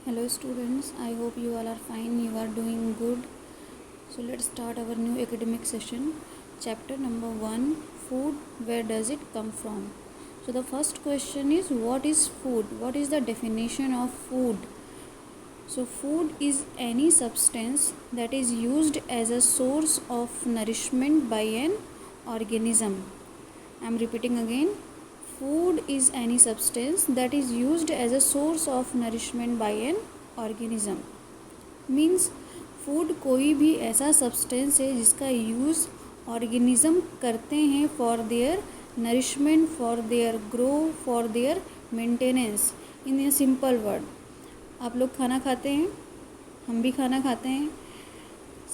Hello students, I hope you all are fine, you are doing good. So let's start our new academic session. Chapter number 1, Food, where does it come from? So the first question is, what is food? What is the definition of food? So food is any substance that is used as a source of nourishment by an organism. I am repeating again. Food is any substance that is used as a source of nourishment by an organism. Means food कोई भी ऐसा substance है जिसका use organism करते हैं for their nourishment, for their grow, for their maintenance. In a simple word, आप लोग खाना खाते हैं, हम भी खाना खाते हैं,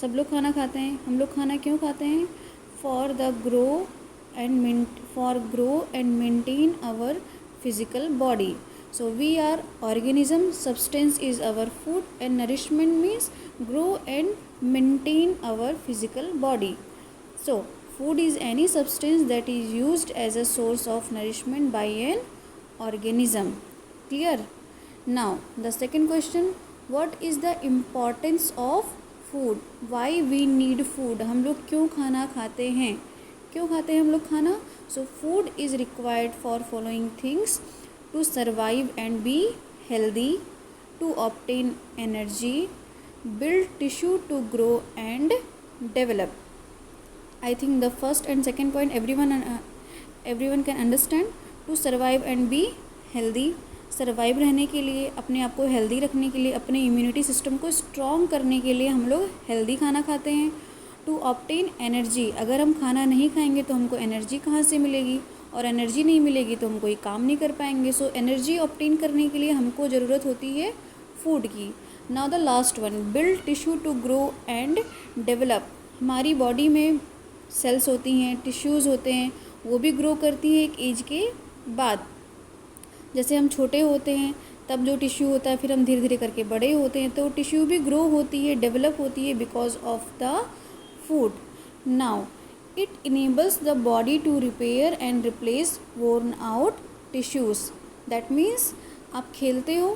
सब लोग खाना खाते हैं। हम लोग खाना क्यों खाते हैं? For the grow and maintain our physical body. So we are organism, substance is our food, and nourishment means grow and maintain our physical body. So food is any substance that is used as a source of nourishment by an organism. Clear? Now the second question, what is the importance of food? Why we need food? हम लोग क्यों खाना खाते हैं? क्यों खाते हैं हम लोग खाना? So food is required for following things: to survive and be healthy, to obtain energy, build tissue to grow and develop. I think the first and second point everyone can understand. To survive and be healthy, survive रहने के लिए, अपने आप को healthy रखने के लिए, अपने इम्यूनिटी सिस्टम को स्ट्रॉन्ग करने के लिए हम लोग हेल्दी खाना खाते हैं. टू ऑब्टेन एनर्जी, अगर हम खाना नहीं खाएंगे तो हमको एनर्जी कहाँ से मिलेगी, और एनर्जी नहीं मिलेगी तो हम कोई काम नहीं कर पाएंगे. सो एनर्जी ऑब्टेन करने के लिए हमको ज़रूरत होती है फूड की. Now the last one, build tissue to grow and develop. हमारी बॉडी में सेल्स होती हैं, टिश्यूज़ होते हैं, वो भी ग्रो करती है एक एज के बाद. जैसे हम छोटे होते हैं तब जो टिश्यू होता है, फिर हम धीरे धीरे करके बड़े होते हैं तो टिश्यू भी ग्रो होती है, डेवलप होती है because of the food. Now, it enables the body to repair and replace worn out tissues. That means आप खेलते हो,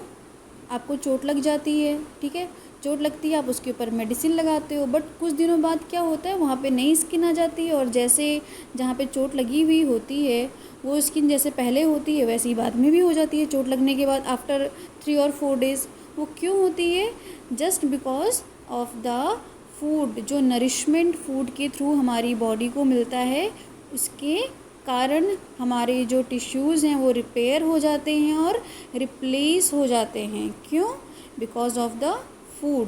आपको चोट लग जाती है, ठीक है, चोट लगती है, आप उसके ऊपर मेडिसिन लगाते हो, बट कुछ दिनों बाद क्या होता है, वहाँ पे नई स्किन आ जाती है, और जैसे जहाँ पे चोट लगी हुई होती है वो स्किन जैसे पहले होती है वैसे ही बाद में भी हो जाती है चोट लगने के बाद, आफ्टर 3 और 4 डेज़. वो क्यों होती है? Just because of the food. जो नरिशमेंट फूड के थ्रू हमारी बॉडी को मिलता है, उसके कारण हमारे जो टिश्यूज़ हैं वो रिपेयर हो जाते हैं और रिप्लेस हो जाते हैं. क्यों? Because of the food.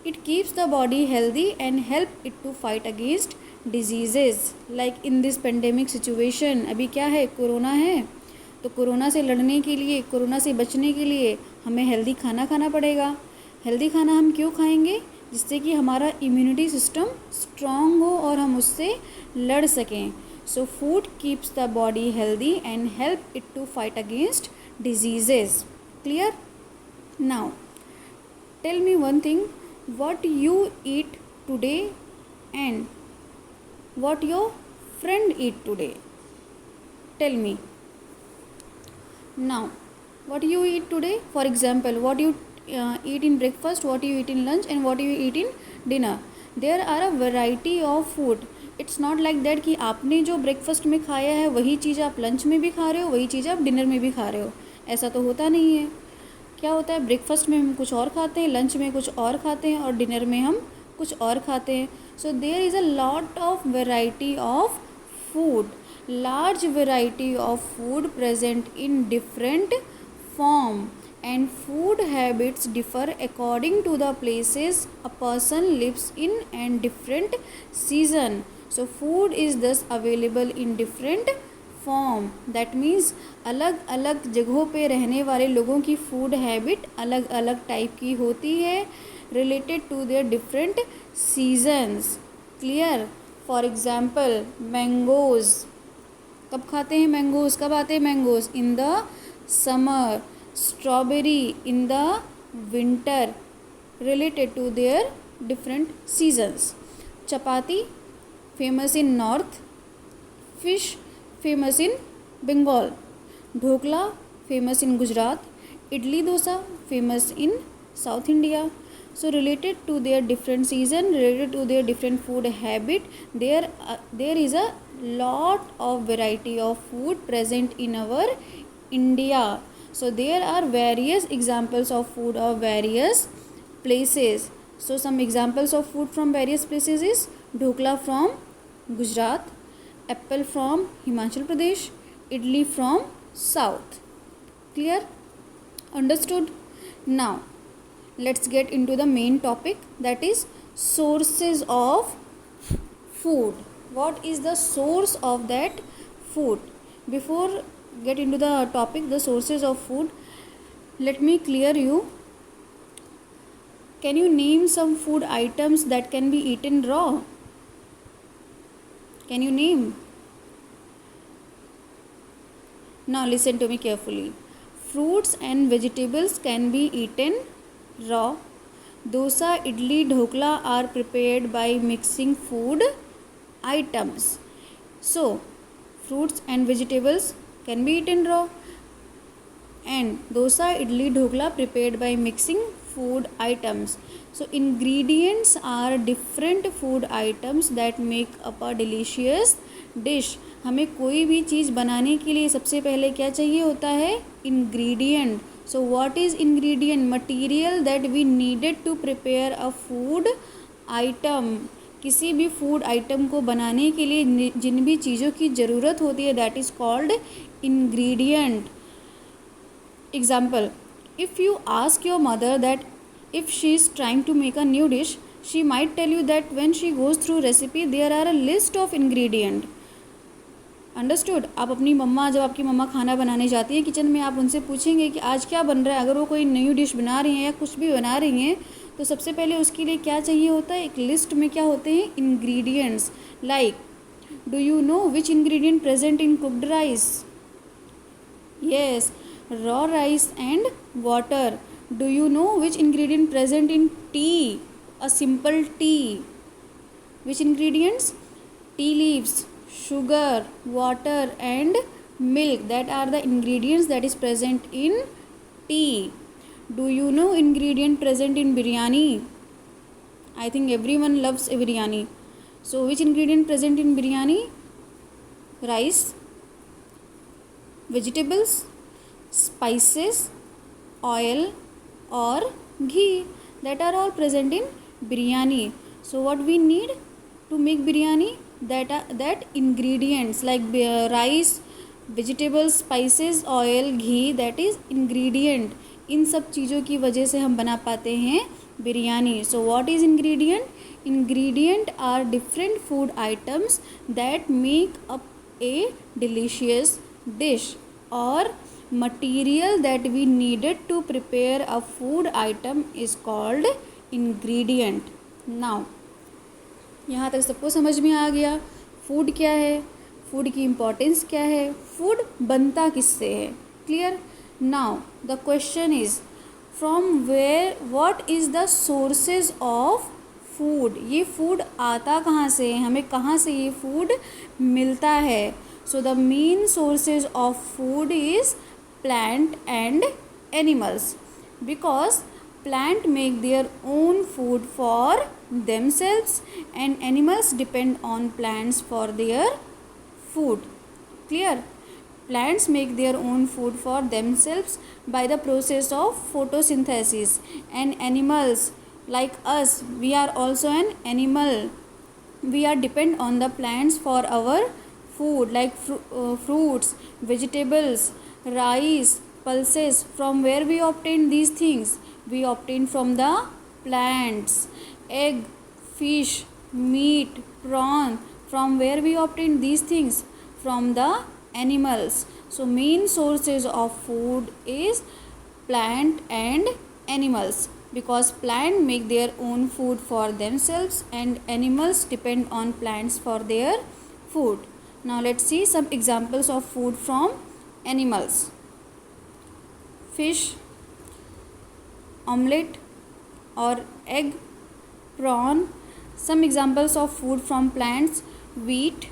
It keeps the body healthy and help it to fight against diseases. Like in this pandemic situation, अभी क्या है, कोरोना है, तो कोरोना से लड़ने के लिए, कोरोना से बचने के लिए हमें हेल्दी खाना खाना पड़ेगा. हेल्दी खाना हम क्यों खाएंगे? जिससे कि हमारा इम्यूनिटी सिस्टम स्ट्रॉन्ग हो और हम उससे लड़ सकें. So food keeps the body healthy and help it to fight against diseases. Clear? Now tell me one thing, what you eat today and what your friend eat today. Tell me now what you eat today. For example, what you eat in breakfast, what you eat in lunch, and what you eat in dinner. There are a variety of food. It's not like that कि आपने जो breakfast में खाया है वही चीज़ आप lunch में भी खा रहे हो, वही चीज़ आप डिनर में भी खा रहे हो. ऐसा तो होता नहीं है. क्या होता है, ब्रेकफास्ट में हम कुछ और खाते हैं, लंच में कुछ और खाते हैं, और डिनर में हम कुछ और खाते हैं. So there is a lot of variety of food. Large variety of food present in different form, and food habits differ according to the places a person lives in and different season. So food is thus available in different form. That means अलग अलग जगहों पे रहने वाले लोगों की food habit अलग अलग टाइप की होती है, related to their different seasons. Clear? For example, mangoes. कब खाते हैं मैंगोज़? कब आते हैं mangoes? In the summer. Strawberry in the winter, related to their different seasons. Chapati famous in north, fish famous in Bengal, dhokla famous in Gujarat, idli dosa famous in South India. So related to their different season, related to their different food habit, there is a lot of variety of food present in our India. So there are various examples of food of various places. So some examples of food from various places is dhokla from Gujarat, apple from Himachal Pradesh, idli from South. Clear? Understood? Now let's get into the main topic, that is sources of food. What is the source of that food? Before get into the topic, the sources of food, let me clear you. Can you name some food items that can be eaten raw? Can you name? Now listen to me carefully. Fruits and vegetables can be eaten raw. Dosa, idli, dhokla are prepared by mixing food items. So fruits and vegetables can be eaten raw, and dosa, idli, dhokla prepared by mixing food items. So ingredients are different food items that make up a delicious dish. हमें कोई भी चीज़ बनाने के लिए सबसे पहले क्या चाहिए होता है? Ingredient. So what is ingredient? Material that we needed to prepare a food item. किसी भी फूड आइटम को बनाने के लिए जिन भी चीज़ों की ज़रूरत होती है, that is called ingredient. Example, if you ask your mother that if she is trying to make a new dish, she might tell you that when she goes through recipe there are a list of ingredient. Understood? आप अपनी मम्मा, जब आपकी मम्मा खाना बनाने जाती है kitchen में, आप उनसे पूछेंगे कि आज क्या बन रहा है. अगर वो कोई न्यू डिश बना रही हैं या कुछ भी बना रही हैं, तो सबसे पहले उसके लिए क्या चाहिए होता है? एक लिस्ट में क्या होते हैं? Ingredients. Like, do you know which ingredient present in cooked rice? Yes, raw rice and water. Do you know which ingredient present in tea? A simple tea. Which ingredients? Tea leaves, sugar, water and milk. That are the ingredients that is present in tea. Do you know ingredient present in biryani? I think everyone loves a biryani. So which ingredient present in biryani? Rice, vegetables, spices, oil or ghee. That are all present in biryani. So what we need to make biryani? That ingredients like rice, vegetables, spices, oil, ghee, that is ingredient. इन सब चीज़ों की वजह से हम बना पाते हैं biryani. So what is ingredient? Ingredient are different food items that make up a delicious dish, or material that we needed to prepare a food item is called ingredient. Now यहाँ तक सबको समझ में आ गया फूड क्या है, फूड की importance क्या है, फूड बनता किससे है. Clear? Now the question is from where, what is the sources of food. ये फूड आता कहाँ से है, हमें कहाँ से ये फूड मिलता है. So the main sources of food is plant and animals, because plant make their own food for themselves and animals depend on plants for their food. Clear? Plants make their own food for themselves by the process of photosynthesis, and animals like us, we are also an animal. We are depend on the plants for our food, like fruits, vegetables, rice, pulses. From where we obtain these things? We obtain from the plants. Egg, fish, meat, prawn. From where we obtain these things? From the animals. So main sources of food is plant and animals, because plant make their own food for themselves and animals depend on plants for their food. Now let's see some examples of food from animals. Fish, omelette or egg, prawn. Some examples of food from plants: wheat,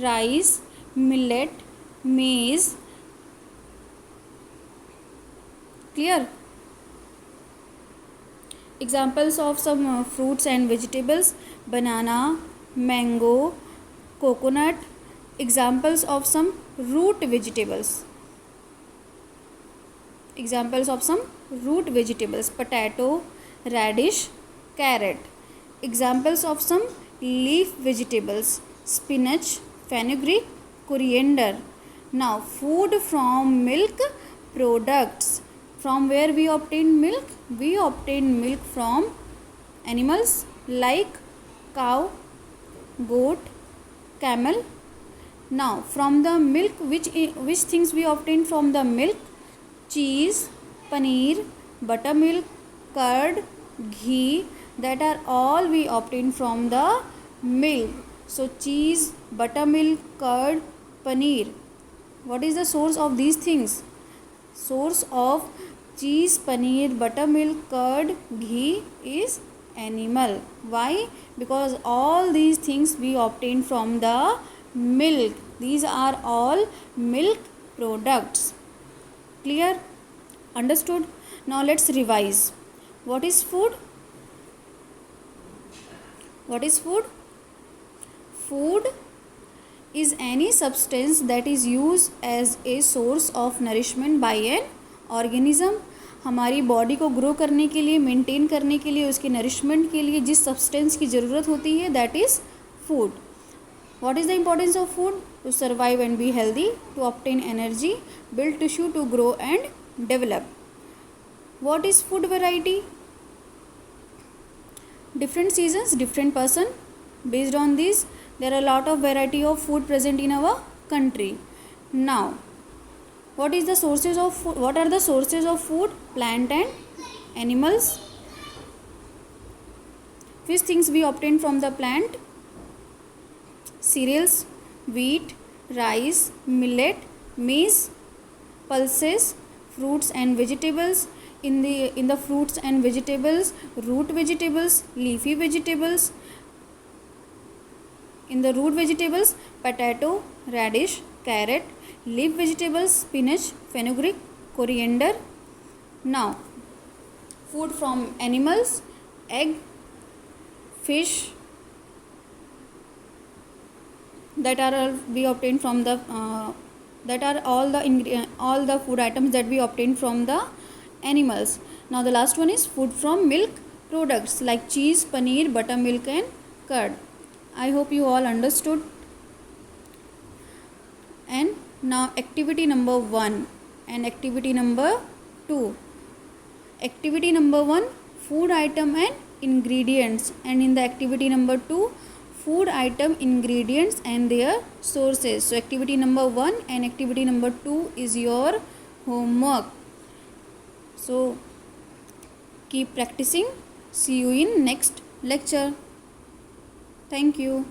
rice, millet, maize. Clear? Examples of some fruits and vegetables: banana, mango, coconut. Examples of some root vegetables: potato, radish, carrot. Examples of some leaf vegetables: spinach, fenugreek, coriander. Now, food from milk products. From where we obtain milk? We obtain milk from animals like cow, goat, camel. Now, from the milk, which things we obtain from the milk? Cheese, paneer, buttermilk, curd, ghee. That are all we obtain from the milk. So, cheese, buttermilk, curd, paneer. What is the source of these things? Source of cheese, paneer, buttermilk, curd, ghee is animal. Why? Because all these things we obtain from the milk. These are all milk products. Clear? Understood? Now let's revise. What is food? What is food? Food is any substance that is used as a source of nourishment by an organism. हमारी body को grow करने के लिए, maintain करने के लिए, उसके nourishment के लिए जिस सब्सटेंस की ज़रूरत होती है, that is food. What is the importance of food? To survive and be healthy, to obtain energy, build tissue to grow and develop. What is food variety? Different seasons, different person. Based on this, there are a lot of variety of food present in our country. Now, what are the sources of food? Plant and animals. Which things we obtain from the plant? Cereals, wheat, rice, millet, maize, pulses, fruits and vegetables. In the fruits and vegetables, root vegetables, leafy vegetables. In the root vegetables, potato, radish, carrot. Leaf vegetables, spinach, fenugreek, coriander. Now, food from animals: egg, fish. That are all we obtain from the that are all the food items that we obtain from the animals. Now the last one is food from milk products like cheese, paneer, buttermilk and curd. I hope you all understood. And now activity number 1 and activity number 2. Activity number 1, food item and ingredients, and in the activity number 2, food item, ingredients and their sources. So activity number 1 and activity number 2 is your homework. So keep practicing. See you in next lecture. Thank you.